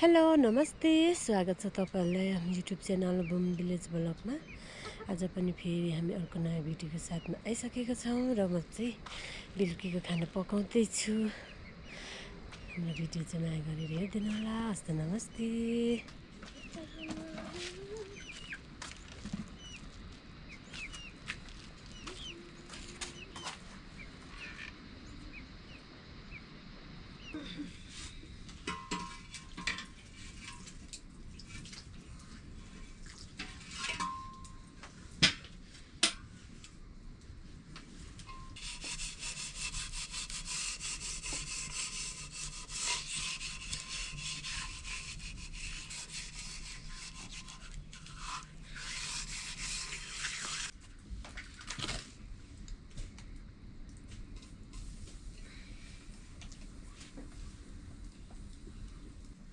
Hello नमस्ते स्वागत छ तपाईहरुलाई हाम्रो युट्युब च्यानल बुम भिलेज ब्लगमा। आज पनि फेरि हामी अर्को नयाँ भिडियोको साथमा आइसकेका छौं र म चाहिँ बेलुकीको खाना पकाउँदै छु। हाम्रो भिडियो चाहिँ माया गरेर हेर्दिनु होला। हस्त नमस्ते।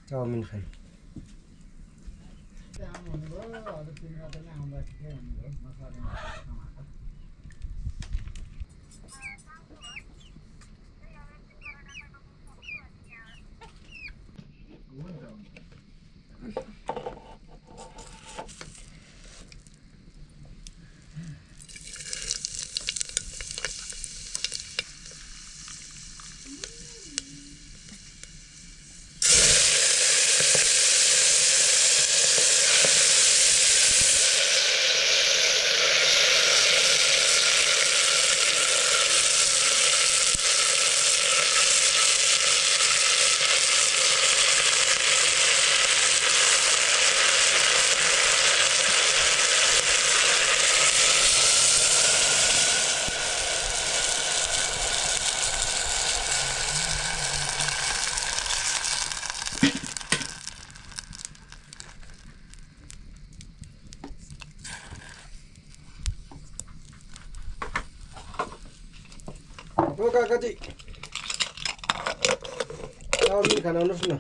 चाउमिन खाई ओ काकाजी चाउमिन खान आउनुहोस् न।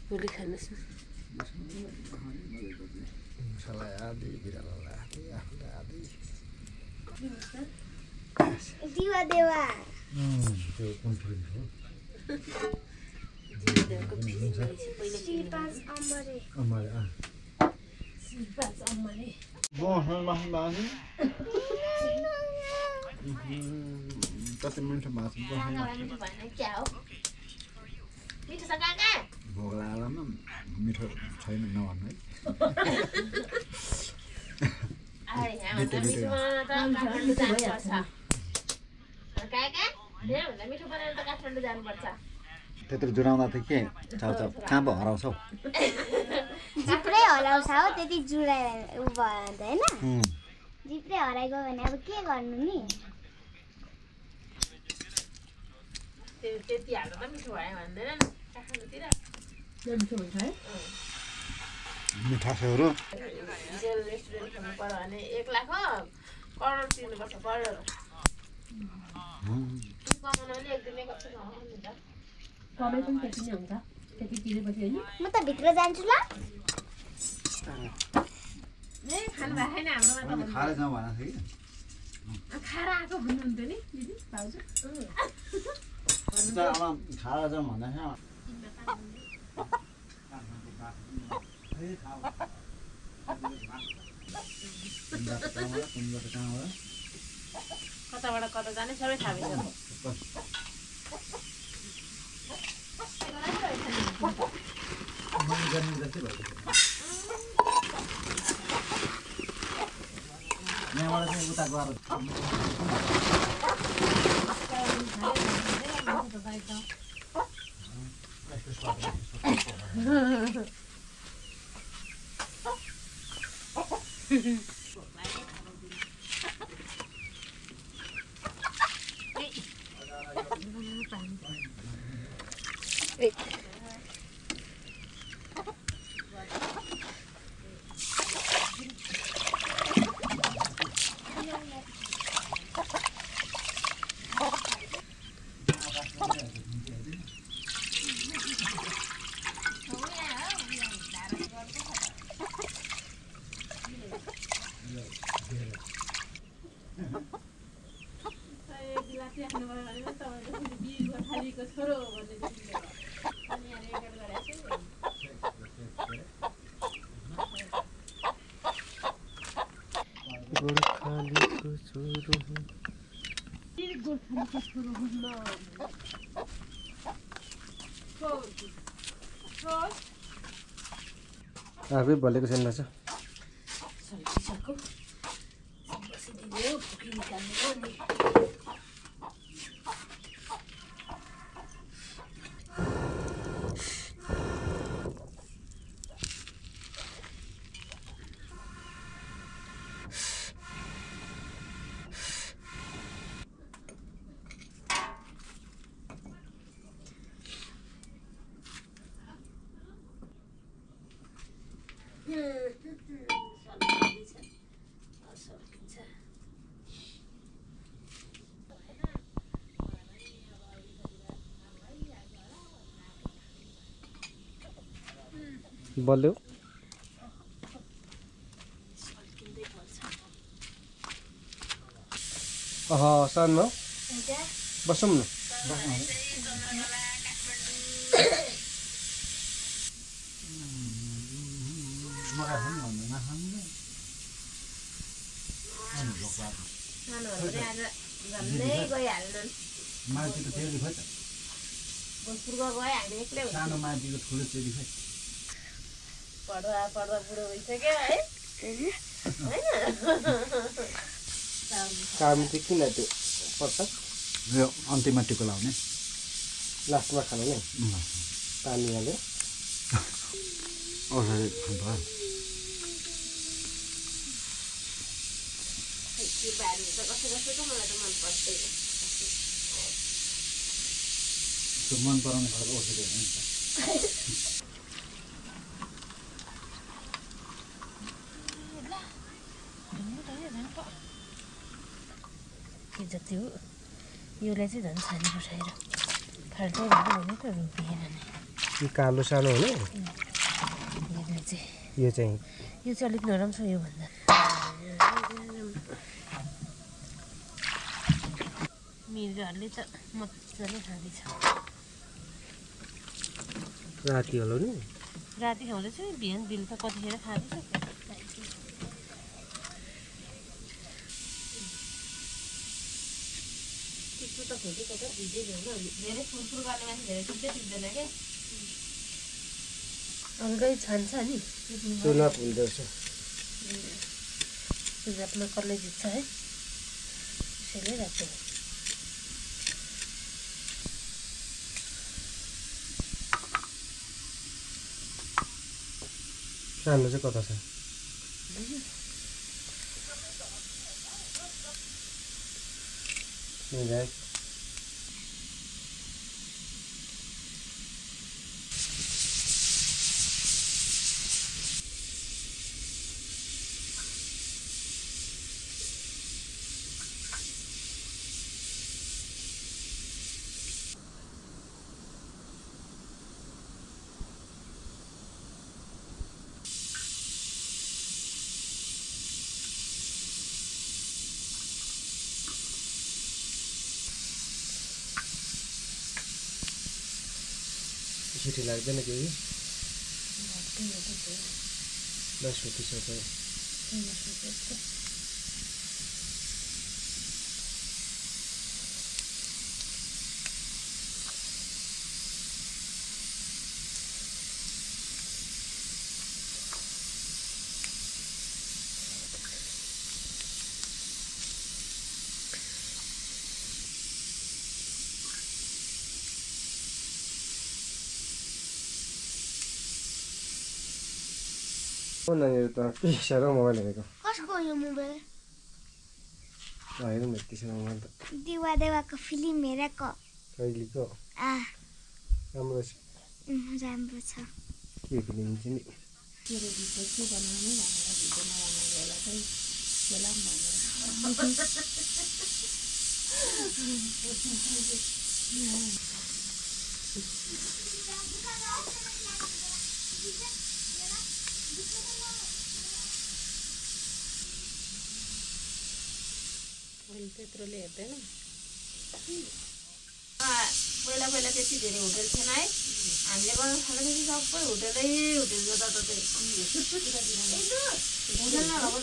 बोली खानुहोस् न। मसला आदि बिराला आदि आदि दिवा देवा त्यो कुन फिल्म हो? श्रीपास अम्बरे अमरे श्रीपास अम्माले कति मिठो मासु भोग लागेन मिठो छैन नभन्नु त्यत्रो जुराउँदा त के चाउचाउ कहाँ पो हराउँछौ? जिप्रै हराउँछ हो त्यति जुरायो उ भयो भने त होइन जिप्रै हराइगयो भने अब के गर्नु नि। त्यति हाल्दा त मिठो भयो भन्दैन काठमाडौँतिर मिठो हुन्छ है। मिठा सेउरो होटेल रेस्टुरेन्ट खानु पर्यो भने 1 लाख करोड तिर्नुपर्छ करोड। कमाउनले एक दिनै कति कमाउनु नि त? कमाइ पनि त्यति नै हुन्छ त्यति तिरेपछि होइन। म त भित्र जान्छु ल। ए खानु भएको छैन हाम्रोमा त खाएर जाउँ भनेको थियो कि खाएर आएको भन्नुहुन्थ्यो नि दिदी भाउजू। खाएर जाउँ भन्दा कताबाट कता जाने सबै थाहा भइसक्यो। यहाँबाट चाहिँ उता गएर गोर्खालीको छोरो आफै बोलेको छैन रहेछ सल्किसक्यो बसिदिने हो फुकी निकाल्नु नि बल्यो सानो बसौँ न पढ्दा बुढो भइसक्यो है काम चाहिँ किन त्यो पर्छ यो अन्तिममा टिको लाउने लास्टमा खानु नि पानी हाल्यो मन पराउने खालको औषधी होइन जति हो योलाई चाहिँ झन् छानी बसाएर फाल्टो भने त रोपिएन नि यो कालो सानो हुने योलाई चाहिँ यो चाहिँ अलिक नरम छ योभन्दा मिर्गहरूले त मजाले खाँदैछ राति होला नि राति खाँदैछ बिहान बेलुका कतिखेर खाँदैछ त खोजेको त भिजै ल्याउनु धेरै फुरफुर गर्ने मान्छे धेरै टिप्दै टिप्दैन क्या अलगै छान्छ नि चुनाव हुँदो रहेछ चुनावमा कसले जित्छ है त्यसैले राख्छ सानो चाहिँ कता छ छिटी लाग्दैन केही बासमती सबै नानीहरू त के साह्रो मोबाइल हेरेको कसको यो मोबाइल हेरौँ यति साह्रो मोबाइल त देवा देवाको फिल्म हेरेको कहिलेको राम्रो छ राम्रो छ के लिन्छु नि त्यत्रोले हेर्दैन पहिला पहिला त्यति धेरै होटल थिएन है हामीले गर्न थालेपछि सबै होटलै होटल जताततै होटल नभएको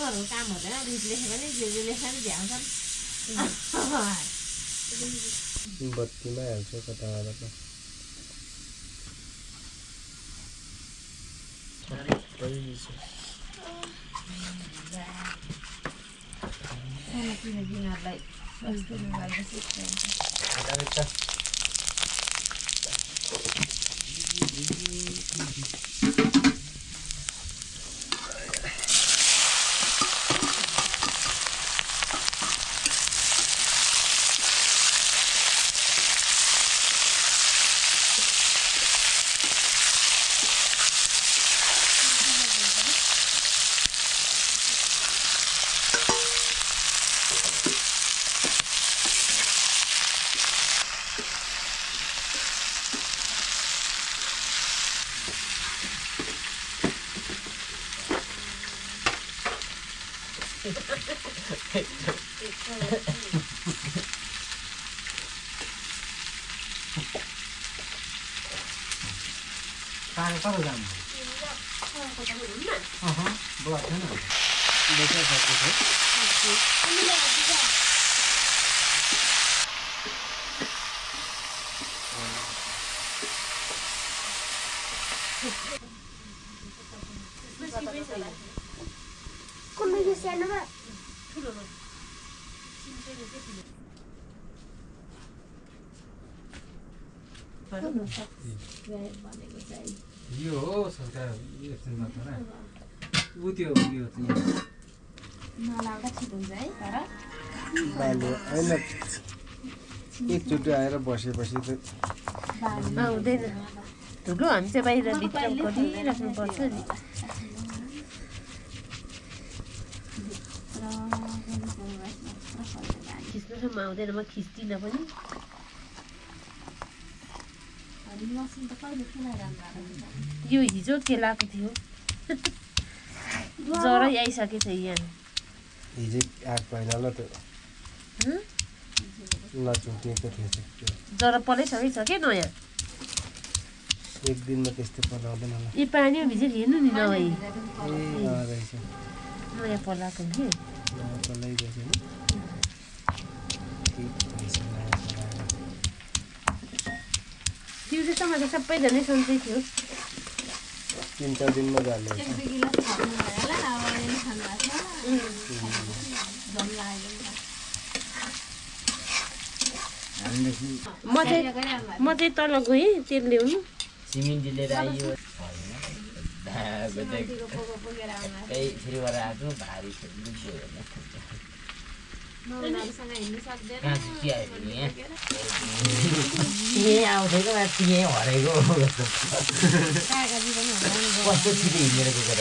अरू काम हुँदैन रिस लेख्यो भने जे जे लेख्छ नि भ्याउँछन् बत्तीमा हाल्छ कता कहाँ कता जानु ब्लक छैन कुम्बी सानोमा यो हो सरकार एकछिन मात्र ऊ त्यो यो नलाउँदा ठिक हुन्छ है तर बाल्यो होइन एकचोटि आएर बसेपछि त हुँदैन ठुलो हामी चाहिँ बाहिर भित्र गरिराख्नुपर्छ नि खिच्नुसम्म आउँदैन म खिच्दिनँ पनि यो हिजो केलाएको थियो जरै आइसकेछ यहाँ हिजो आएको पहिला ल त नचुटिएको थिएछ जरा पलाइसकेछ के नयाँ एक दिनमा त्यस्तो पलाउँदैन होला यी पानीमा भिजेर हेर्नु नि नभए ए रहेछ नयाँ पलाएको कि पलाइरहेछ नि त्यो चाहिँ टमाटर सबैजना सन्चै थियो 3-4 दिनमा जाने म चाहिँ तल गएँ तेल ल्याउनु सिमेन्ट लिएर आइयो फेरि भएर आएको भारी आउँथेको माथि यहीँ हरेको कस्तो छिटो हिँडेर गएको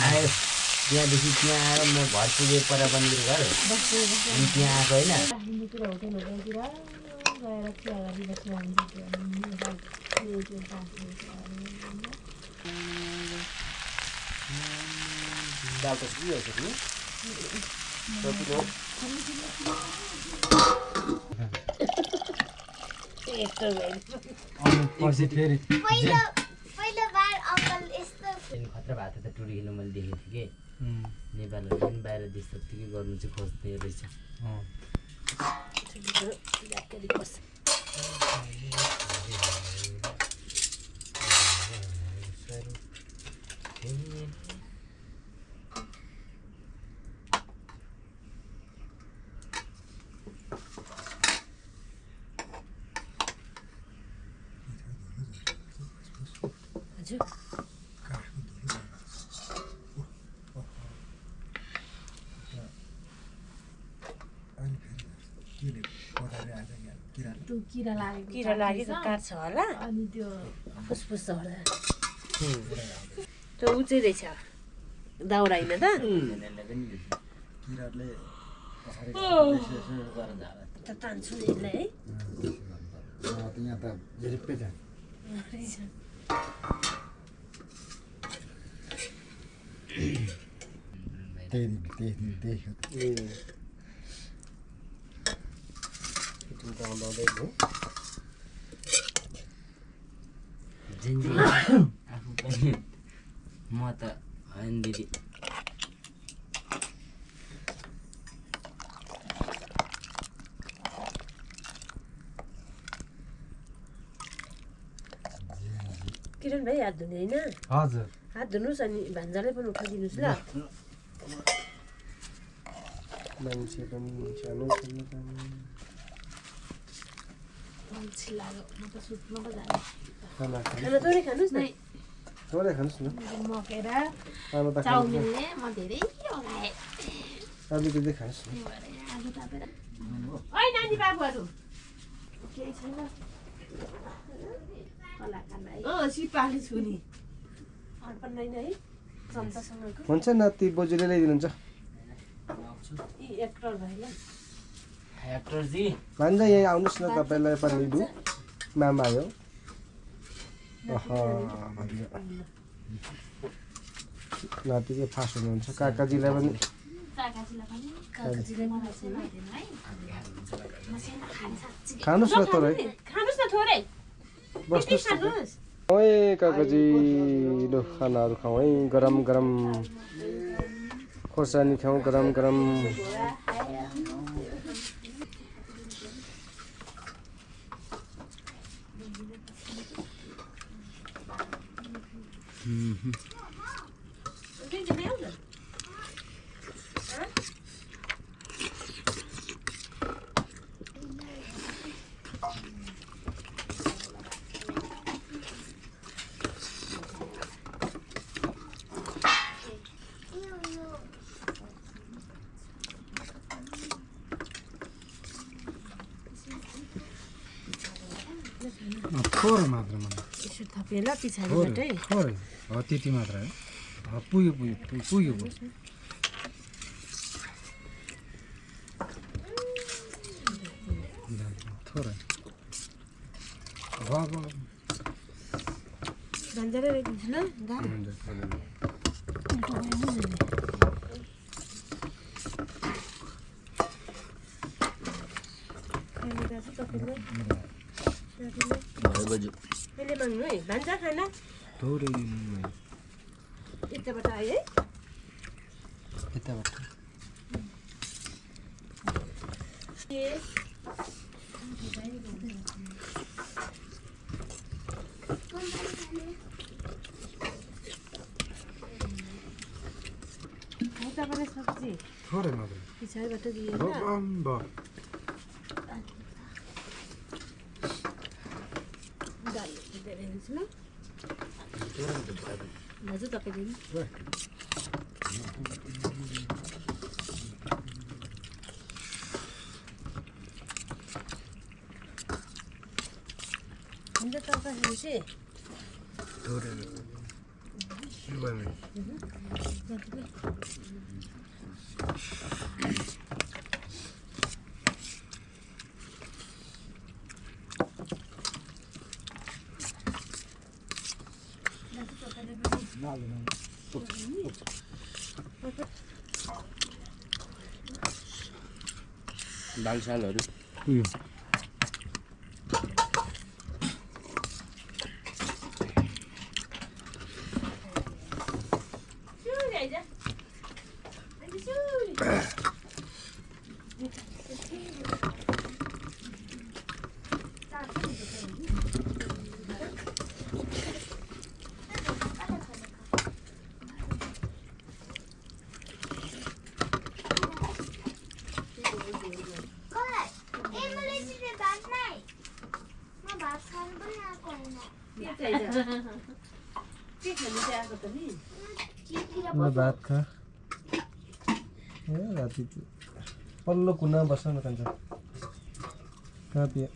आयो त्यहाँदेखि त्यहाँ आएर म घर पुगेँ पराबन्दी घर अनि त्यहाँ आएको होइन पछि फेरि पहिलो बार अङ्कल यस्तो खतरा भएको त टुरी खेल्नु मैले देखेको थिएँ कि नेपालहरू पनि बाहिर देश जत्तिकै गर्नु चाहिँ खोज्दै रहेछ त्यो किरा लागेको किरा लागेको काठ छ होला अनि त्यो फुसफुस छ होला त्यो ऊ चाहिँ रहेछ दाउरा होइन त किराले त तान्छु यसलाई है यहाँ त झिरिप्पै छ आफू पनि म त होइन दिदी किरण भाइ हात धुने होइन हजुर हात धुनुहोस् अनि भान्जालाई पनि उठाइदिनुहोस् ल मान्छे पनि सानो लाग्यो म त सुत्न पो जाने खाना खाना थोरै खानुहोस् न थोरै खानुहोस् न मकेर खाना त चाउमिनले म धेरै लगाएँ अलिकति खानुहोस् न आगो तापेर ओइ नानी बाबुहरू केही छैन सिपाली छु नि अर्पण नाइन है जनतासँगको हुन्छ नाति बोजूले ल्याइदिनुहुन्छ यी एक्टर भाइलाई एक्टरजी भान्जा यहीँ आउनुहोस् न तपाईँलाई पनि लिनु मामा आयो नाति चाहिँ फास्ट हुनुहुन्छ काकाजीलाई पनि खानुहोस् न थोरै खानुहोस् न थोरै बस्नुहोस् है काकाजी लु खानाहरू खाउँ है गरम गरम खोर्सानी खाउँ गरम गरम थोरै मात्र यसो थपेँ ल पछाडिबाटै थोरै त्यति मात्र है पुग्यो पुग्यो पुग्यो पुग्यो थोरै भयो भान्जालाई ल्याइदिन्छु ल दाल कहिले माग्नु है भान्जा खाना थोरै यताबाट आयो है यताबाट यताबाट सब्जी थोरै मात्र पछाडिबाट दिएर भयो दाल दिएर हेर्नुहोस् ल दाजु तपाईँले हुन्छ तरकारी चाहिँ थोरै दालसालहरू पुग्यो भात खा राति पल्लो कुना बस्न न कान्छ कहाँ पिए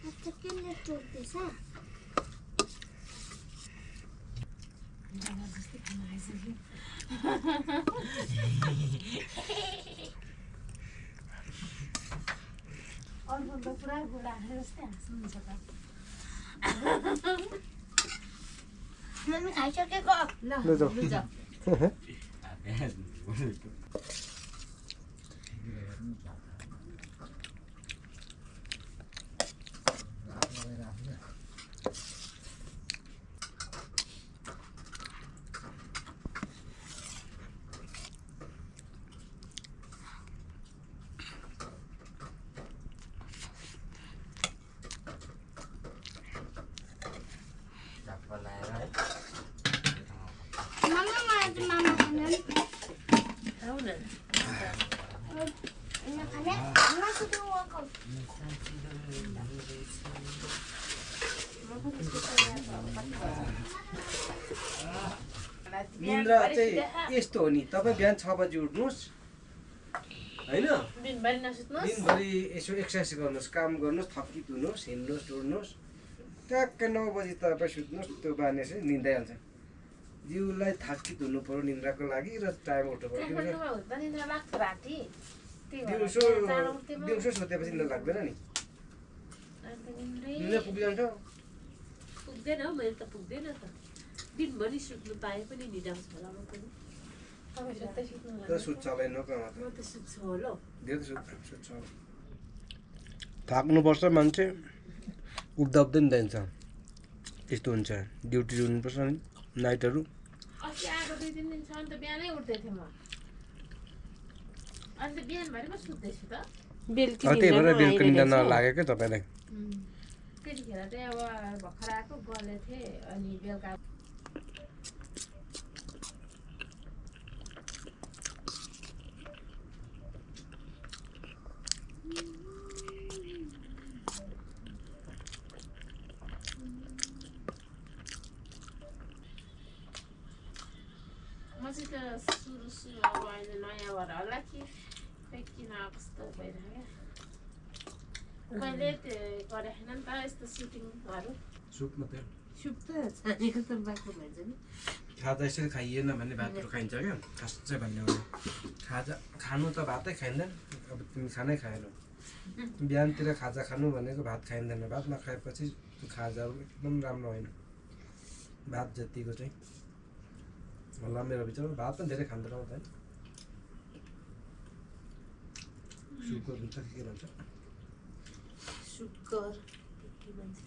अच्छा केले टोक्दैछ अर्को त पुरा गोडा जस्तै हाँस्नुहुन्छ त मम्मी खाइसकेको ल ले जाऊ। लु जाऊ झप्प लाएर है मम्मी मलाई चाहिँ मामा खाने आऊ न नखाने नसुतु वर्कआउट निन्द्रा चाहिँ यस्तो हो नि तपाईँ बिहान 6 बजी उठ्नुहोस् होइन दिनभरि नसुत्नुहोस् दिनभरि यसो एक्सर्साइज गर्नुहोस् काम गर्नुहोस् थकित हुनुहोस् हिँड्नुहोस् डुल्नुहोस् ट्याक्कै 9 बजी तपाईँ सुत्नुहोस् त्यो बानी चाहिँ निन्दाइहाल्छ जिउलाई थाकित हुनु पर्यो निन्द्राको लागि र टाइम उठ्नु पर्यो काठमाडौँमा हुँदा निद्रा लाग्छ राति त्यही भएर दिउँसो चाँडो उठ्थेँ म। दिउँसो सुतेपछि निन्द्रा लाग्दैन नि अन्त निन्द्रै निन्द्रा पुगिजान्छ पुग्दैन मैले त पुग्दैन त दिनभरि सुत्नु पाए पनि निदाउँछ होला म पनि तपाईँ सुत्दै सुत्नु तर सुत्छ होला नकमा म त सुत्छु होला धेरै सुत्छ थाक्नुपर्छ मान्छे उठ्दा उठ्दै नि जान्छ यस्तो हुन्छ ड्युटी हुनुपर्छ नि नाइटहरू अस्ति आएको 2-3 दिनसम्म त बिहानै उठ्दै थिएँ म अन्त बिहानभरि पो सुत्दैछु त बेलुकी त्यही भएर बेलुका निन्द्रा नलाग्यो क्या तपाईँलाई त्यतिखेर चाहिँ अब भर्खर आएको गलेको थिएँ अनि बेलुका म चाहिँ त सुरु अब अहिले नयाँ भएर होला कि खै किन कस्तो भइरहेको मैले गरेको छैन नि त यस्तो सुटिङहरू सुप मात्रै सुप त छानेको त बाक्लो भन्छ नि खाजा यसरी खाइएन भने भातहरू खाइन्छ क्या खास चाहिँ भन्ने हो खाजा खानु त भातै खाइँदैन अब तिमी खानै खाएनौ बिहानतिर खाजा खानु भनेको भात खाइँदैन भात नखाएपछि त्यो खाजाहरू एकदम राम्रो होइन भात जतिको चाहिँ होला मेरो विचारमा भात पनि धेरै खाँदैन हुँदैन सुपको भित्र के भन्छ सुक्कर के भन्छ